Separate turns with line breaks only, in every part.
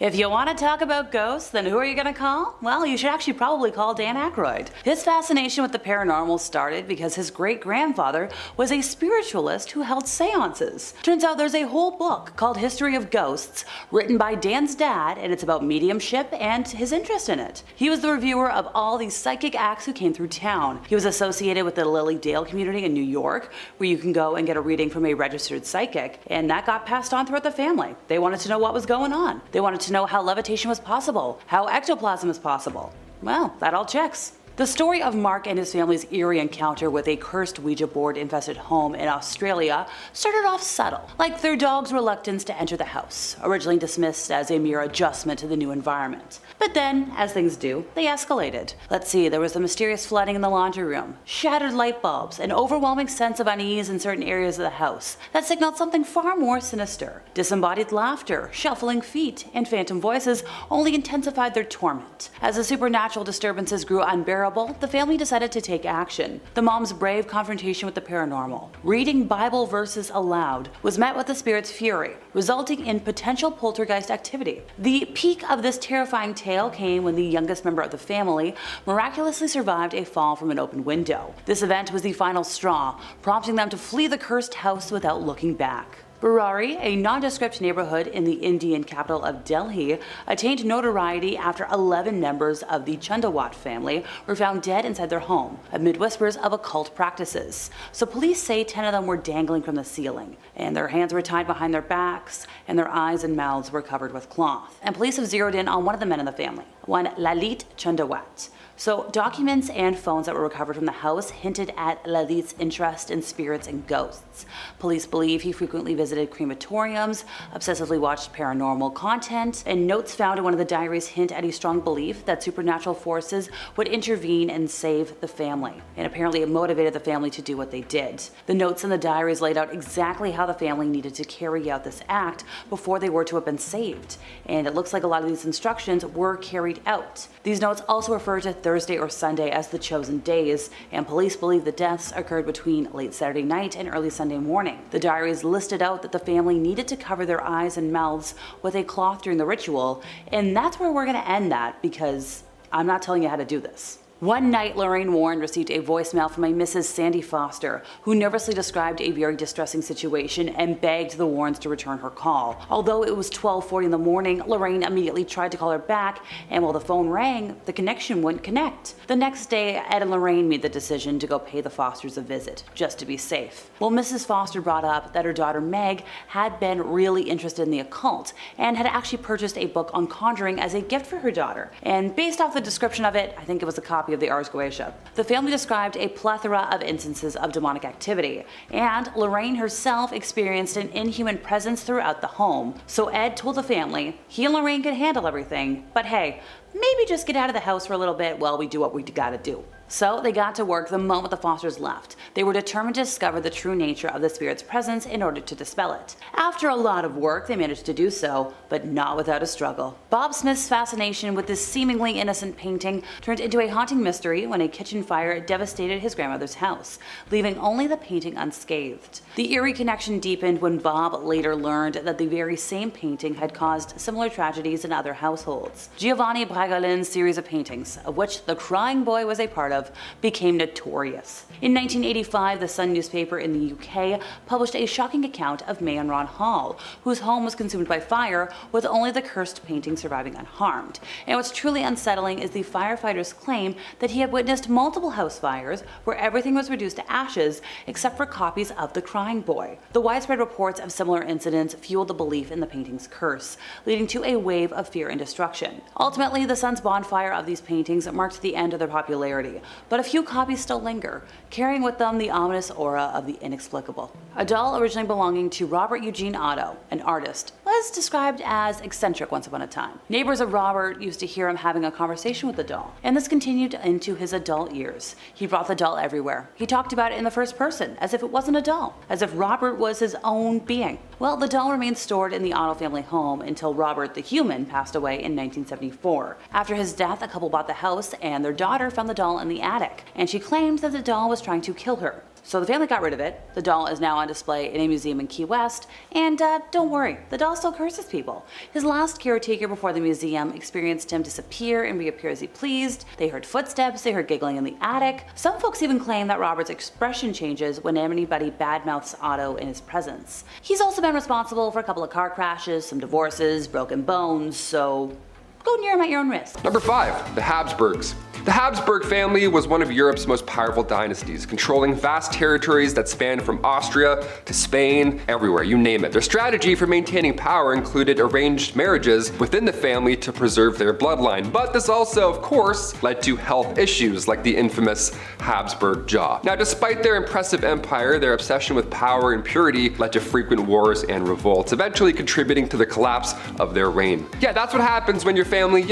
If you want to talk about ghosts, then who are you gonna call? Well, you should actually probably call Dan Aykroyd. His fascination with the paranormal started because his great-grandfather was a spiritualist who held seances. Turns out there's a whole book called History of Ghosts written by Dan's dad, and it's about mediumship and his interest in it. He was the reviewer of all these psychic acts who came through town. He was associated with the Lily Dale community in New York, where you can go and get a reading from a registered psychic, and that got passed on throughout the family. They wanted to know what was going on. They wanted to know how levitation was possible, how ectoplasm is possible. Well, that all checks. The story of Mark and his family's eerie encounter with a cursed Ouija board infested home in Australia started off subtle, like their dog's reluctance to enter the house, originally dismissed as a mere adjustment to the new environment. But then, as things do, they escalated. Let's see, there was the mysterious flooding in the laundry room, shattered light bulbs, an overwhelming sense of unease in certain areas of the house that signaled something far more sinister. Disembodied laughter, shuffling feet, and phantom voices only intensified their torment. As the supernatural disturbances grew unbearable, the family decided to take action. The mom's brave confrontation with the paranormal, reading Bible verses aloud, was met with the spirit's fury, resulting in potential poltergeist activity. The peak of this terrifying tale came when the youngest member of the family miraculously survived a fall from an open window. This event was the final straw, prompting them to flee the cursed house without looking back. Bourras, a nondescript neighborhood in the Indian capital of Delhi, attained notoriety after 11 members of the Chundawat family were found dead inside their home, amid whispers of occult practices. So police say 10 of them were dangling from the ceiling, and their hands were tied behind their backs, and their eyes and mouths were covered with cloth. And police have zeroed in on one of the men in the family, one Lalit Chundawat. So documents and phones that were recovered from the house hinted at Lalit's interest in spirits and ghosts. Police believe he frequently visited crematoriums, obsessively watched paranormal content, and notes found in one of the diaries hint at a strong belief that supernatural forces would intervene and save the family. And apparently it motivated the family to do what they did. The notes in the diaries laid out exactly how the family needed to carry out this act before they were to have been saved. And it looks like a lot of these instructions were carried out. These notes also refer to Thursday or Sunday as the chosen days, and police believe the deaths occurred between late Saturday night and early Sunday morning. The diaries listed out that the family needed to cover their eyes and mouths with a cloth during the ritual, and that's where we're going to end that because I'm not telling you how to do this. One night, Lorraine Warren received a voicemail from a Mrs. Sandy Foster, who nervously described a very distressing situation and begged the Warrens to return her call. Although it was 12:40 in the morning, Lorraine immediately tried to call her back, and while the phone rang, the connection wouldn't connect. The next day, Ed and Lorraine made the decision to go pay the Fosters a visit, just to be safe. Well, Mrs. Foster brought up that her daughter Meg had been really interested in the occult, and had actually purchased a book on conjuring as a gift for her daughter. And based off the description of it, I think it was a copy of the Ars Goetia. The family described a plethora of instances of demonic activity, and Lorraine herself experienced an inhuman presence throughout the home. So Ed told the family he and Lorraine could handle everything, but hey, maybe just get out of the house for a little bit while we do what we gotta do. So they got to work the moment the Fosters left. They were determined to discover the true nature of the spirit's presence in order to dispel it. After a lot of work, they managed to do so, but not without a struggle. Bob Smith's fascination with this seemingly innocent painting turned into a haunting mystery when a kitchen fire devastated his grandmother's house, leaving only the painting unscathed. The eerie connection deepened when Bob later learned that the very same painting had caused similar tragedies in other households. Giovanni Bragalin's series of paintings, of which The Crying Boy was a part of, became notorious. In 1985, the Sun newspaper in the UK published a shocking account of May and Ron Hall, whose home was consumed by fire with only the cursed painting surviving unharmed. And what's truly unsettling is the firefighter's claim that he had witnessed multiple house fires where everything was reduced to ashes except for copies of The Crying Boy. The widespread reports of similar incidents fueled the belief in the painting's curse, leading to a wave of fear and destruction. Ultimately, the Sun's bonfire of these paintings marked the end of their popularity, but a few copies still linger, carrying with them the ominous aura of the inexplicable. A doll originally belonging to Robert Eugene Otto, an artist, was described as eccentric once upon a time. Neighbors of Robert used to hear him having a conversation with the doll, and this continued into his adult years. He brought the doll everywhere. He talked about it in the first person, as if it wasn't a doll, as if Robert was his own being. Well, the doll remained stored in the Otto family home until Robert the human passed away in 1974. After his death, a couple bought the house, and their daughter found the doll in the attic, and she claimed that the doll was trying to kill her. So the family got rid of it. The doll is now on display in a museum in Key West, and don't worry, the doll still curses people. His last caretaker before the museum experienced him disappear and reappear as he pleased. They heard footsteps, they heard giggling in the attic. Some folks even claim that Robert's expression changes when anybody badmouths Otto in his presence. He's also been responsible for a couple of car crashes, some divorces, broken bones, so go near him at your own risk.
Number 5, the Habsburgs. The Habsburg family was one of Europe's most powerful dynasties, controlling vast territories that spanned from Austria to Spain, everywhere, you name it. Their strategy for maintaining power included arranged marriages within the family to preserve their bloodline, but this also, of course, led to health issues like the infamous Habsburg jaw. Now, despite their impressive empire, their obsession with power and purity led to frequent wars and revolts, eventually contributing to the collapse of their reign. Yeah, that's what happens when your family,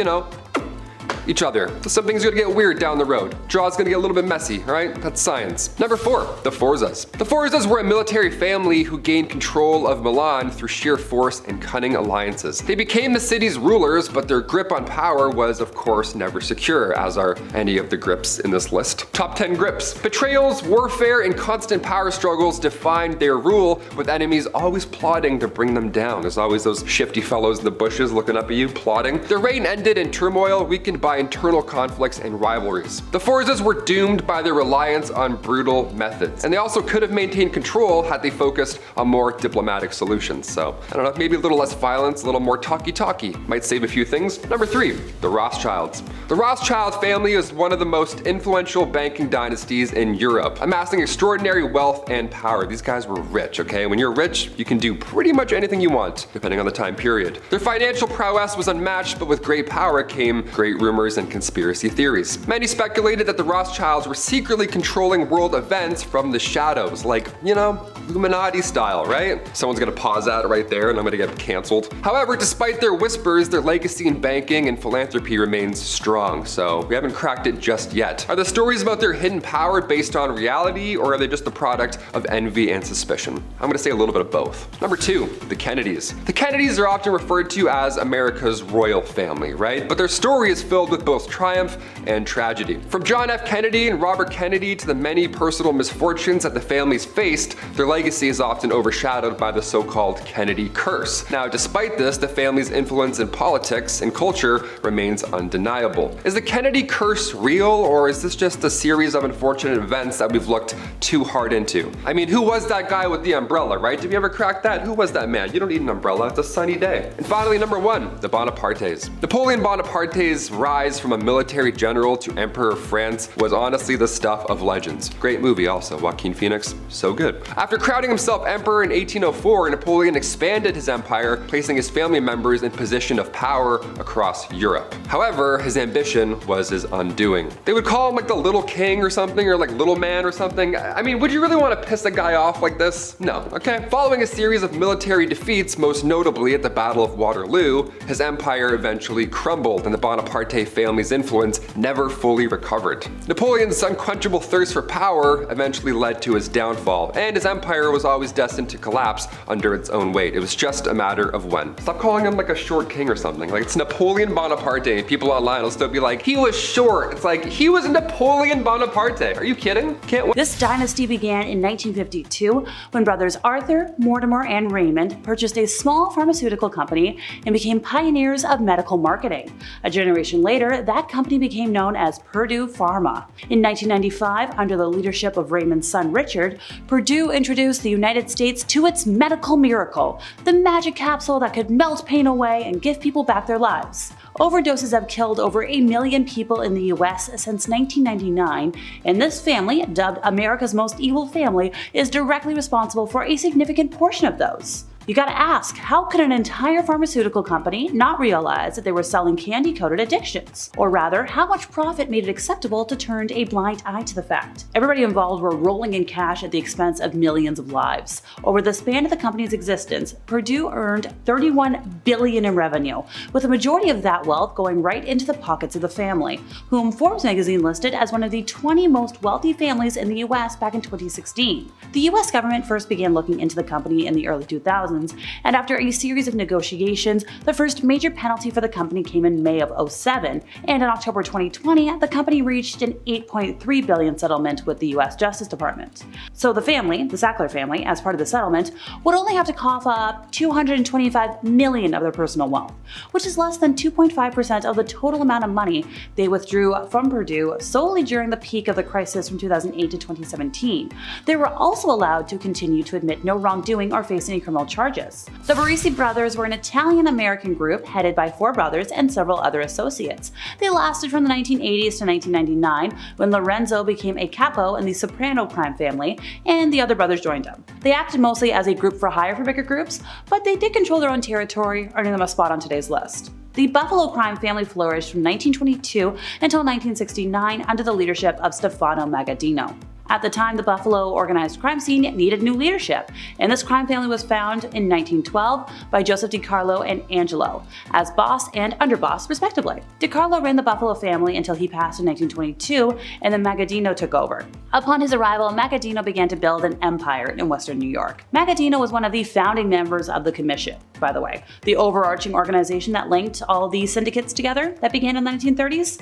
each other. Something's gonna get weird down the road. Jaw's gonna get a little bit messy, alright? That's science. Number 4, the Forzas. The Forzas were a military family who gained control of Milan through sheer force and cunning alliances. They became the city's rulers, but their grip on power was, of course, never secure, as are any of the grips in this list. Top 10 grips. Betrayals, warfare, and constant power struggles defined their rule, with enemies always plotting to bring them down. There's always those shifty fellows in the bushes looking up at you, plotting. Their reign ended in turmoil, weakened by internal conflicts and rivalries. The Forzas were doomed by their reliance on brutal methods, and they also could have maintained control had they focused on more diplomatic solutions. So, I don't know, maybe a little less violence, a little more talky-talky. Might save a few things. Number 3, the Rothschilds. The Rothschild family is one of the most influential banking dynasties in Europe, amassing extraordinary wealth and power. These guys were rich, okay? When you're rich, you can do pretty much anything you want, depending on the time period. Their financial prowess was unmatched, but with great power came great rumors and conspiracy theories. Many speculated that the Rothschilds were secretly controlling world events from the shadows, like, Illuminati style, right? Someone's gonna pause that right there and I'm gonna get canceled. However, despite their whispers, their legacy in banking and philanthropy remains strong, so we haven't cracked it just yet. Are the stories about their hidden power based on reality, or are they just the product of envy and suspicion? I'm gonna say a little bit of both. Number 2, the Kennedys. The Kennedys are often referred to as America's royal family, right? But their story is filled with both triumph and tragedy. From John F. Kennedy and Robert Kennedy to the many personal misfortunes that the families faced, their legacy is often overshadowed by the so-called Kennedy curse. Now, despite this, the family's influence in politics and culture remains undeniable. Is the Kennedy curse real, or is this just a series of unfortunate events that we've looked too hard into? I mean, who was that guy with the umbrella, right? Did you ever crack that? Who was that man? You don't need an umbrella, it's a sunny day. And finally, number 1, the Bonapartes. Napoleon Bonaparte's rise from a military general to emperor of France was honestly the stuff of legends. Great movie also, Joaquin Phoenix, so good. After crowning himself emperor in 1804, Napoleon expanded his empire, placing his family members in position of power across Europe. However, his ambition was his undoing. They would call him like the little king or something, or like little man or something. I mean, would you really want to piss a guy off like this? No, okay? Following a series of military defeats, most notably at the Battle of Waterloo, his empire eventually crumbled and the Bonaparte family's influence never fully recovered. Napoleon's unquenchable thirst for power eventually led to his downfall, and his empire was always destined to collapse under its own weight. It was just a matter of when. Stop calling him like a short king or something. Like, it's Napoleon Bonaparte. People online will still be like, he was short. It's like, he was Napoleon Bonaparte. Are you kidding? Can't wait.
This dynasty began in 1952 when brothers Arthur, Mortimer, and Raymond purchased a small pharmaceutical company and became pioneers of medical marketing. A generation later, that company became known as Purdue Pharma. In 1995, under the leadership of Raymond's son Richard, Purdue introduced the United States to its medical miracle, the magic capsule that could melt pain away and give people back their lives. Overdoses have killed over 1 million people in the US since 1999, and this family, dubbed America's most evil family, is directly responsible for a significant portion of those. You gotta ask, how could an entire pharmaceutical company not realize that they were selling candy-coated addictions? Or rather, how much profit made it acceptable to turn a blind eye to the fact? Everybody involved were rolling in cash at the expense of millions of lives. Over the span of the company's existence, Purdue earned $31 billion in revenue, with a majority of that wealth going right into the pockets of the family, whom Forbes magazine listed as one of the 20 most wealthy families in the US back in 2016. The US government first began looking into the company in the early 2000s, 2000s, and after a series of negotiations, the first major penalty for the company came in May of 2007, and in October 2020, the company reached an $8.3 billion settlement with the US Justice Department. So the family, the Sackler family, as part of the settlement, would only have to cough up $225 million of their personal wealth, which is less than 2.5% of the total amount of money they withdrew from Purdue solely during the peak of the crisis from 2008 to 2017. They were also allowed to continue to admit no wrongdoing or face any criminal charges. The Bourras brothers were an Italian-American group headed by 4 brothers and several other associates. They lasted from the 1980s to 1999, when Lorenzo became a capo in the Soprano crime family, and the other brothers joined him. They acted mostly as a group for hire for bigger groups, but they did control their own territory, earning them a spot on today's list. The Buffalo crime family flourished from 1922 until 1969 under the leadership of Stefano Magaddino. At the time, the Buffalo organized crime scene needed new leadership, and this crime family was found in 1912 by Joseph DiCarlo and Angelo as boss and underboss, respectively. DiCarlo ran the Buffalo family until he passed in 1922, and then Magaddino took over. Upon his arrival, Magaddino began to build an empire in Western New York. Magaddino was one of the founding members of the Commission, by the way, the overarching organization that linked all these syndicates together that began in the 1930s.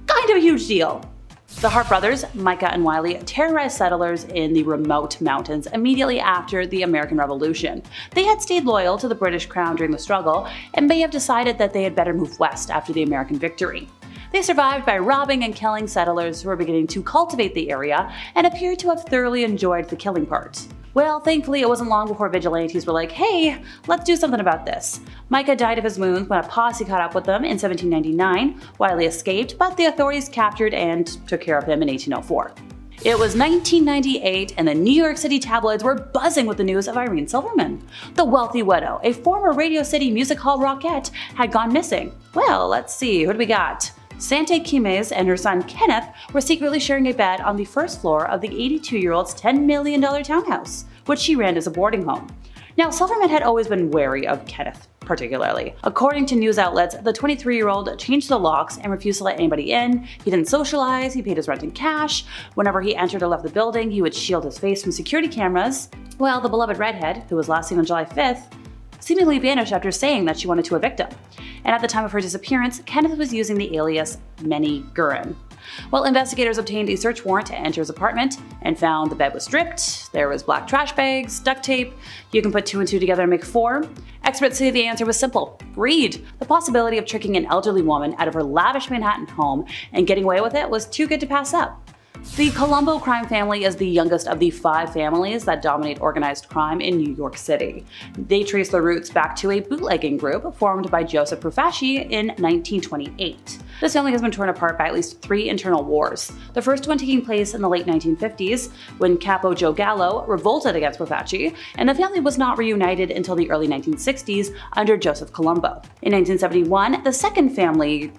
Kind of a huge deal. The Hart brothers, Micah and Wiley, terrorized settlers in the remote mountains immediately after the American Revolution. They had stayed loyal to the British Crown during the struggle and may have decided that they had better move west after the American victory. They survived by robbing and killing settlers who were beginning to cultivate the area and appeared to have thoroughly enjoyed the killing part. Well, thankfully, it wasn't long before vigilantes were like, hey, let's do something about this. Micah died of his wounds when a posse caught up with them in 1799. Wiley escaped, but the authorities captured and took care of him in 1804. It was 1998, and the New York City tabloids were buzzing with the news of Irene Silverman. The wealthy widow, a former Radio City Music Hall rockette, had gone missing. Well, let's see, who do we got? Sante Quimes and her son Kenneth were secretly sharing a bed on the first floor of the 82-year-old's $10 million townhouse, which she ran as a boarding home. Now, Silverman had always been wary of Kenneth, particularly. According to news outlets, the 23-year-old changed the locks and refused to let anybody in. He didn't socialize, he paid his rent in cash. Whenever he entered or left the building, he would shield his face from security cameras. Well, the beloved redhead, who was last seen on July 5th, seemingly vanished after saying that she wanted to evict him. And at the time of her disappearance, Kenneth was using the alias Menny Gurin. Well, investigators obtained a search warrant to enter his apartment and found the bed was stripped, there was black trash bags, duct tape. You can put 2 and 2 together and make 4. Experts say the answer was simple: greed. The possibility of tricking an elderly woman out of her lavish Manhattan home and getting away with it was too good to pass up. The Colombo crime family is the youngest of the 5 families that dominate organized crime in New York City. They trace their roots back to a bootlegging group formed by Joseph Profaci in 1928. This family has been torn apart by at least 3 internal wars, the first one taking place in the late 1950s when Capo Joe Gallo revolted against Profaci, and the family was not reunited until the early 1960s under Joseph Colombo. In 1971, the second family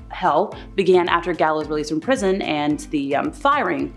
hell began after Gallo's release from prison and the firing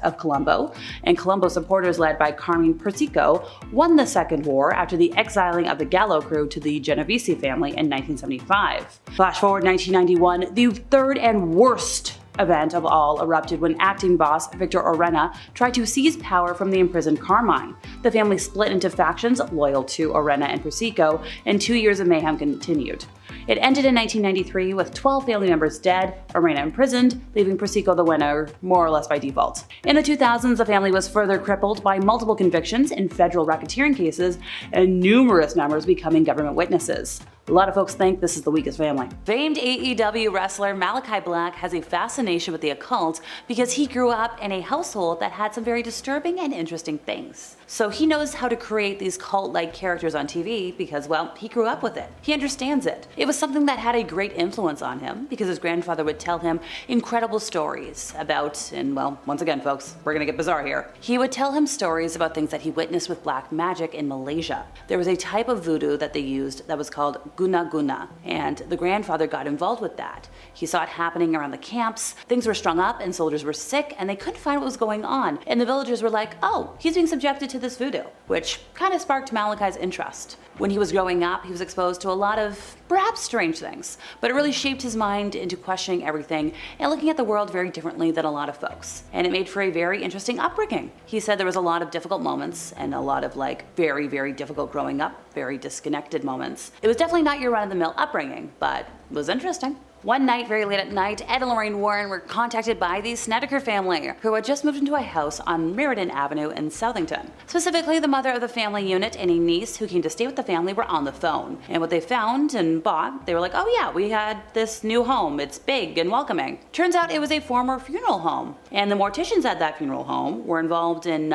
of Colombo, and Colombo supporters led by Carmine Persico won the Second War after the exiling of the Gallo crew to the Genovese family in 1975. Flash forward 1991, the third and worst event of all erupted when acting boss Victor Orena tried to seize power from the imprisoned Carmine. The family split into factions loyal to Orena and Persico, and 2 years of mayhem continued. It ended in 1993 with 12 family members dead, Orena imprisoned, leaving Persico the winner more or less by default. In the 2000s, the family was further crippled by multiple convictions in federal racketeering cases and numerous members becoming government witnesses. A lot of folks think this is the weakest family. Famed AEW wrestler Malachi Black has a fascination with the occult because he grew up in a household that had some very disturbing and interesting things. So he knows how to create these cult-like characters on TV because, well, he grew up with it. He understands it. It was something that had a great influence on him because his grandfather would tell him incredible stories about, and well, once again folks, we're gonna get bizarre here. He would tell him stories about things that he witnessed with black magic in Malaysia. There was a type of voodoo that they used that was called guna guna, and the grandfather got involved with that. He saw it happening around the camps. Things were strung up and soldiers were sick and they couldn't find what was going on. And the villagers were like, oh, he's being subjected to this voodoo, which kind of sparked Malachi's interest. When he was growing up, he was exposed to a lot of perhaps strange things, but it really shaped his mind into questioning everything and looking at the world very differently than a lot of folks. And it made for a very interesting upbringing. He said there was a lot of difficult moments and a lot of very, very difficult growing up, very disconnected moments. It was definitely not your run-of-the-mill upbringing, but it was interesting. One night, very late at night, Ed and Lorraine Warren were contacted by the Snedeker family, who had just moved into a house on Meriden Avenue in Southington. Specifically, the mother of the family unit and a niece who came to stay with the family were on the phone. And what they found and bought, they were like, oh yeah, we had this new home. It's big and welcoming. Turns out it was a former funeral home. And the morticians at that funeral home were involved in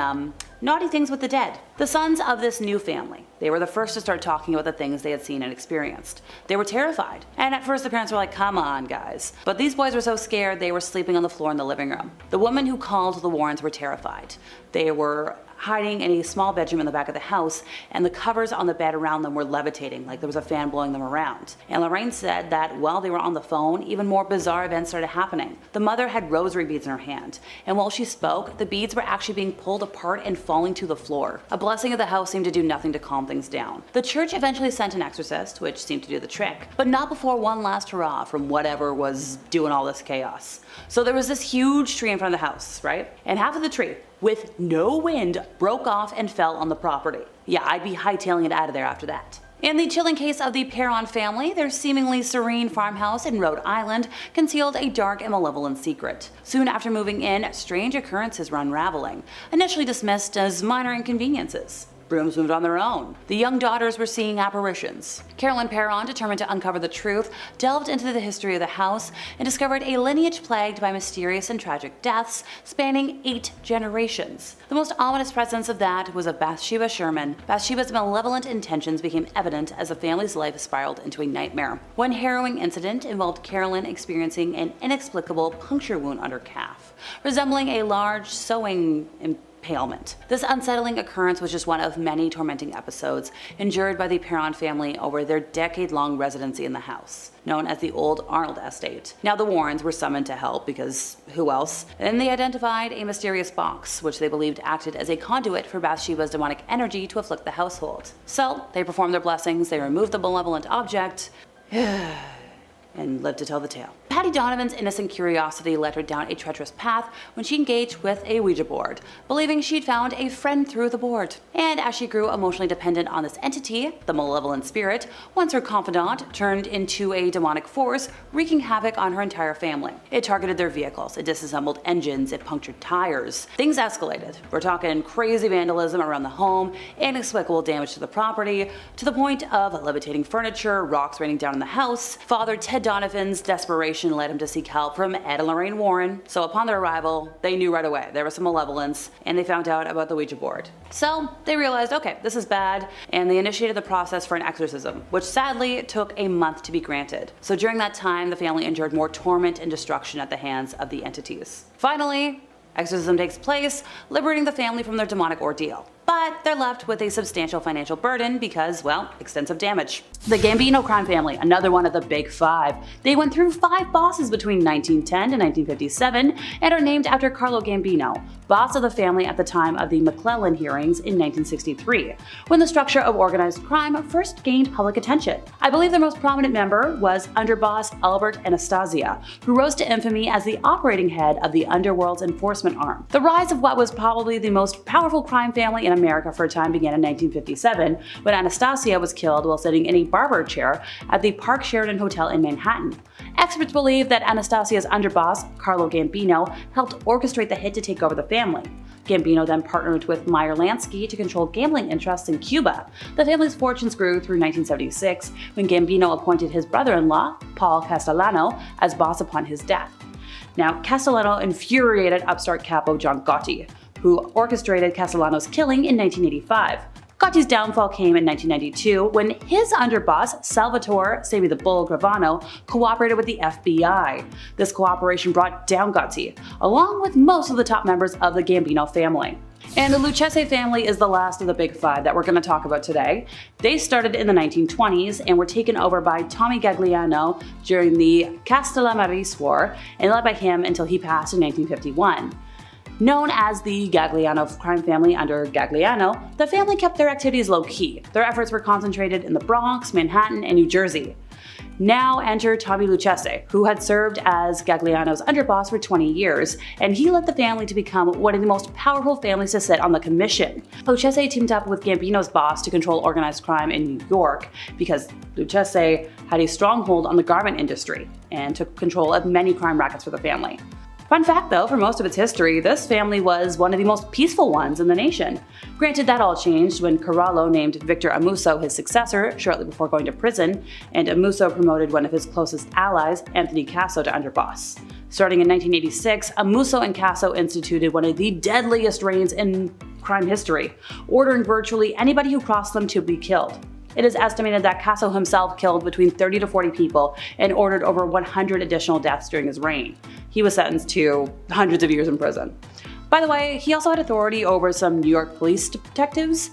naughty things with the dead. The sons of this new family, they were the first to start talking about the things they had seen and experienced. They were terrified. And at first the parents were like, come on guys. But these boys were so scared they were sleeping on the floor in the living room. The women who called the Warrens were terrified. They were hiding in a small bedroom in the back of the house, and the covers on the bed around them were levitating like there was a fan blowing them around. And Lorraine said that while they were on the phone, even more bizarre events started happening. The mother had rosary beads in her hand, and while she spoke, the beads were actually being pulled apart and falling to the floor. A blessing of the house seemed to do nothing to calm things down. The church eventually sent an exorcist, which seemed to do the trick, but not before one last hurrah from whatever was doing all this chaos. So there was this huge tree in front of the house, right? And half of the tree, with no wind, broke off and fell on the property. Yeah, I'd be hightailing it out of there after that. In the chilling case of the Perron family, their seemingly serene farmhouse in Rhode Island concealed a dark and malevolent secret. Soon after moving in, strange occurrences were unraveling, initially dismissed as minor inconveniences. Brooms moved on their own. The young daughters were seeing apparitions. Carolyn Perron, determined to uncover the truth, delved into the history of the house and discovered a lineage plagued by mysterious and tragic deaths spanning 8 generations. The most ominous presence of that was of Bathsheba Sherman. Bathsheba's malevolent intentions became evident as the family's life spiraled into a nightmare. One harrowing incident involved Carolyn experiencing an inexplicable puncture wound on her calf, resembling a large sewing impalement. This unsettling occurrence was just one of many tormenting episodes endured by the Perron family over their decade-long residency in the house, known as the Old Arnold Estate. Now the Warrens were summoned to help because who else? And they identified a mysterious box, which they believed acted as a conduit for Bathsheba's demonic energy to afflict the household. So they performed their blessings, they removed the malevolent object, and lived to tell the tale. Patty Donovan's innocent curiosity led her down a treacherous path when she engaged with a Ouija board, believing she'd found a friend through the board. And as she grew emotionally dependent on this entity, the malevolent spirit, once her confidant, turned into a demonic force, wreaking havoc on her entire family. It targeted their vehicles, it disassembled engines, it punctured tires. Things escalated. We're talking crazy vandalism around the home, inexplicable damage to the property, to the point of levitating furniture, rocks raining down in the house. Father Ted Donovan's desperation led him to seek help from Ed and Lorraine Warren. So upon their arrival, they knew right away there was some malevolence, and they found out about the Ouija board. So they realized, okay, this is bad, and they initiated the process for an exorcism, which sadly took a month to be granted. So during that time, the family endured more torment and destruction at the hands of the entities. Finally, exorcism takes place, liberating the family from their demonic ordeal. But they're left with a substantial financial burden because, well, extensive damage. The Gambino crime family, another one of the big 5. They went through 5 bosses between 1910 and 1957 and are named after Carlo Gambino, boss of the family at the time of the McClellan hearings in 1963, when the structure of organized crime first gained public attention. I believe their most prominent member was underboss Albert Anastasia, who rose to infamy as the operating head of the underworld's enforcement arm. The rise of what was probably the most powerful crime family in America for a time began in 1957, when Anastasia was killed while sitting in a barber chair at the Park Sheridan Hotel in Manhattan. Experts believe that Anastasia's underboss, Carlo Gambino, helped orchestrate the hit to take over the family. Gambino then partnered with Meyer Lansky to control gambling interests in Cuba. The family's fortunes grew through 1976, when Gambino appointed his brother-in-law, Paul Castellano, as boss upon his death. Now, Castellano infuriated upstart capo John Gotti, who orchestrated Castellano's killing in 1985. Gotti's downfall came in 1992 when his underboss, Salvatore Sammy the Bull Gravano, cooperated with the FBI. This cooperation brought down Gotti, along with most of the top members of the Gambino family. And the Lucchese family is the last of the big 5 that we're going to talk about today. They started in the 1920s and were taken over by Tommy Gagliano during the Castellamarese War and led by him until he passed in 1951. Known as the Gagliano crime family under Gagliano, the family kept their activities low-key. Their efforts were concentrated in the Bronx, Manhattan, and New Jersey. Now enter Tommy Lucchese, who had served as Gagliano's underboss for 20 years, and he led the family to become one of the most powerful families to sit on the commission. Lucchese teamed up with Gambino's boss to control organized crime in New York, because Lucchese had a stronghold on the garment industry and took control of many crime rackets for the family. Fun fact though, for most of its history, this family was one of the most peaceful ones in the nation. Granted, that all changed when Corallo named Victor Amuso his successor shortly before going to prison, and Amuso promoted one of his closest allies, Anthony Casso, to underboss. Starting in 1986, Amuso and Casso instituted one of the deadliest reigns in crime history, ordering virtually anybody who crossed them to be killed. It is estimated that Casso himself killed between 30 to 40 people and ordered over 100 additional deaths during his reign. He was sentenced to hundreds of years in prison. By the way, he also had authority over some New York police detectives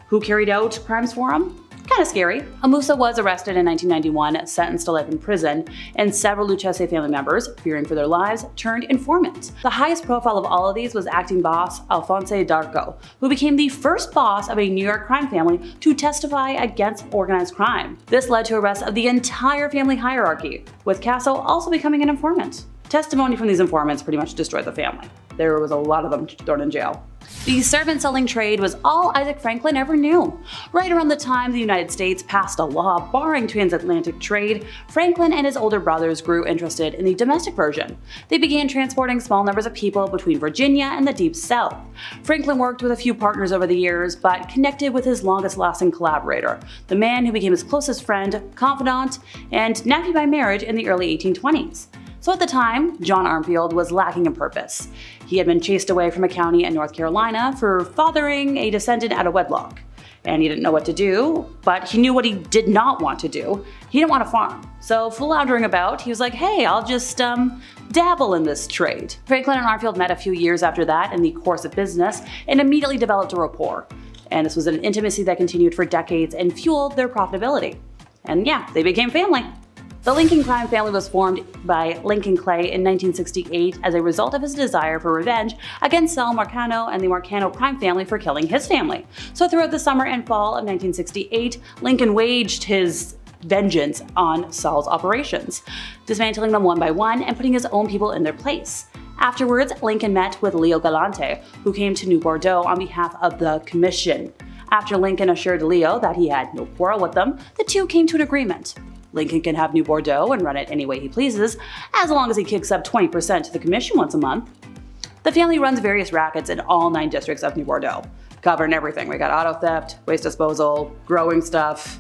who carried out crimes for him. Kinda scary. Amuso was arrested in 1991, sentenced to life in prison, and several Lucchese family members, fearing for their lives, turned informant. The highest profile of all of these was acting boss Alphonse Darco, who became the first boss of a New York crime family to testify against organized crime. This led to arrests of the entire family hierarchy, with Casso also becoming an informant. Testimony from these informants pretty much destroyed the family. There was a lot of them thrown in jail. The servant selling trade was all Isaac Franklin ever knew. Right around the time the United States passed a law barring transatlantic trade, Franklin and his older brothers grew interested in the domestic version. They began transporting small numbers of people between Virginia and the Deep South. Franklin worked with a few partners over the years, but connected with his longest-lasting collaborator, the man who became his closest friend, confidant, and nephew by marriage in the early 1820s. So at the time, John Armfield was lacking in purpose. He had been chased away from a county in North Carolina for fathering a descendant out of wedlock. And he didn't know what to do, but he knew what he did not want to do. He didn't want to farm. So floundering about, he was like, hey, I'll just dabble in this trade. Franklin and Armfield met a few years after that in the course of business and immediately developed a rapport. And this was an intimacy that continued for decades and fueled their profitability. And yeah, they became family. The Lincoln crime family was formed by Lincoln Clay in 1968 as a result of his desire for revenge against Sal Marcano and the Marcano crime family for killing his family. So throughout the summer and fall of 1968, Lincoln waged his vengeance on Sal's operations, dismantling them one by one and putting his own people in their place. Afterwards, Lincoln met with Leo Galante, who came to New Bordeaux on behalf of the Commission. After Lincoln assured Leo that he had no quarrel with them, the two came to an agreement. Lincoln can have New Bordeaux and run it any way he pleases, as long as he kicks up 20% to the commission once a month. The family runs various rackets in all 9 districts of New Bordeaux, covering everything. We got auto theft, waste disposal, growing stuff.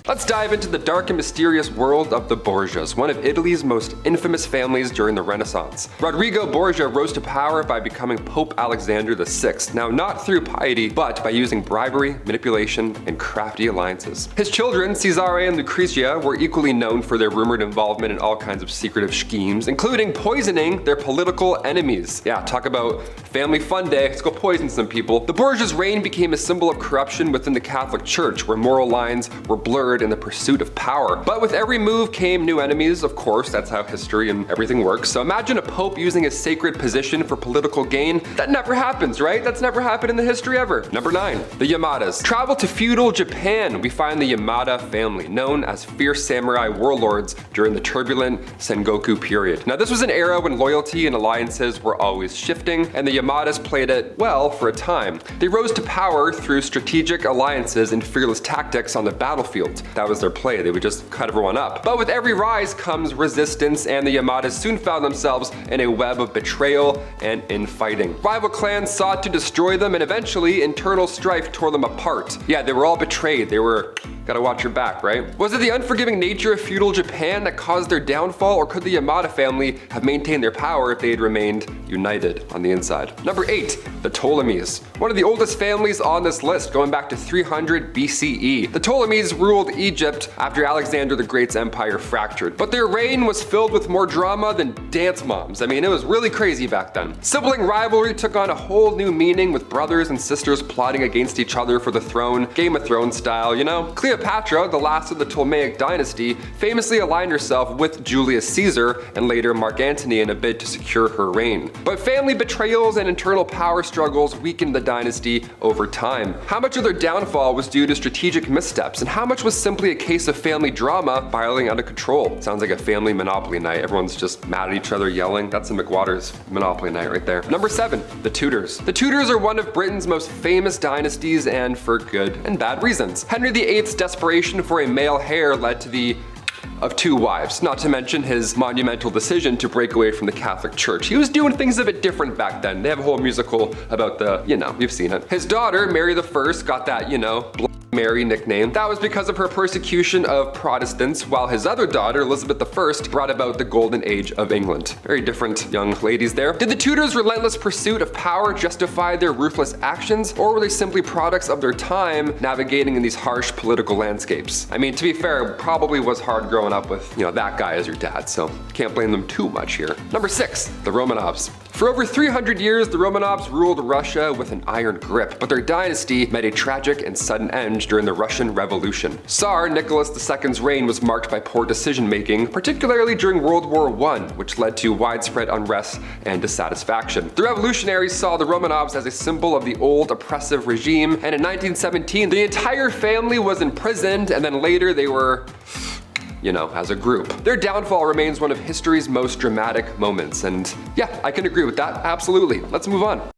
Let's dive into the dark and mysterious world of the Borgias, one of Italy's most infamous families during the Renaissance. Rodrigo Borgia rose to power by becoming Pope Alexander VI, now not through piety, but by using bribery, manipulation, and crafty alliances. His children, Cesare and Lucrezia, were equally known for their rumored involvement in all kinds of secretive schemes, including poisoning their political enemies. Yeah, talk about family fun day, let's go poison some people. The Borgias' reign became a symbol of corruption within the Catholic Church, where moral lines were blurred in the pursuit of power. But with every move came new enemies, of course, that's how history and everything works. So imagine a pope using a sacred position for political gain. That never happens, right? That's never happened in the history ever. Number 9, the Yamadas. Travel to feudal Japan, we find the Yamada family, known as fierce samurai warlords during the turbulent Sengoku period. Now this was an era when loyalty and alliances were always shifting, and the Yamadas played it well for a time. They rose to power through strategic alliances and fearless tactics on the battlefield. That was their play, they would just cut everyone up. But with every rise comes resistance, and the Yamadas soon found themselves in a web of betrayal and infighting. Rival clans sought to destroy them, and eventually internal strife tore them apart. Yeah, they were all betrayed, gotta watch your back, right? Was it the unforgiving nature of feudal Japan that caused their downfall, or could the Yamada family have maintained their power if they had remained united on the inside? Number 8, the Ptolemies. One of the oldest families on this list, going back to 300 BCE. The Ptolemies ruled Egypt after Alexander the Great's empire fractured, but their reign was filled with more drama than dance moms. I mean, it was really crazy back then. Sibling rivalry took on a whole new meaning, with brothers and sisters plotting against each other for the throne, Game of Thrones style, you know? Cleopatra Cleopatra, the last of the Ptolemaic dynasty, famously aligned herself with Julius Caesar and later Mark Antony in a bid to secure her reign. But family betrayals and internal power struggles weakened the dynasty over time. How much of their downfall was due to strategic missteps, and how much was simply a case of family drama spiraling out of control? Sounds like a family Monopoly night. Everyone's just mad at each other, yelling. That's a McWaters Monopoly night right there. Number 7, the Tudors. The Tudors are one of Britain's most famous dynasties, and for good and bad reasons. Henry VIII's desperation for a male heir led to the of 2 wives, not to mention his monumental decision to break away from the Catholic Church. He was doing things a bit different back then. They have a whole musical about the, you've seen it. His daughter, Mary I, got that, Bloody Mary nickname. That was because of her persecution of Protestants, while his other daughter, Elizabeth I, brought about the golden age of England. Very different young ladies there. Did the Tudors' relentless pursuit of power justify their ruthless actions, or were they simply products of their time navigating in these harsh political landscapes? I mean, to be fair, it probably was hard growing up with, that guy as your dad, so can't blame them too much here. Number 6, the Romanovs. For over 300 years, the Romanovs ruled Russia with an iron grip, but their dynasty met a tragic and sudden end during the Russian Revolution. Tsar Nicholas II's reign was marked by poor decision-making, particularly during World War I, which led to widespread unrest and dissatisfaction. The revolutionaries saw the Romanovs as a symbol of the old oppressive regime, and in 1917, the entire family was imprisoned, and then later they were as a group. Their downfall remains one of history's most dramatic moments, and yeah, I can agree with that, absolutely. Let's move on.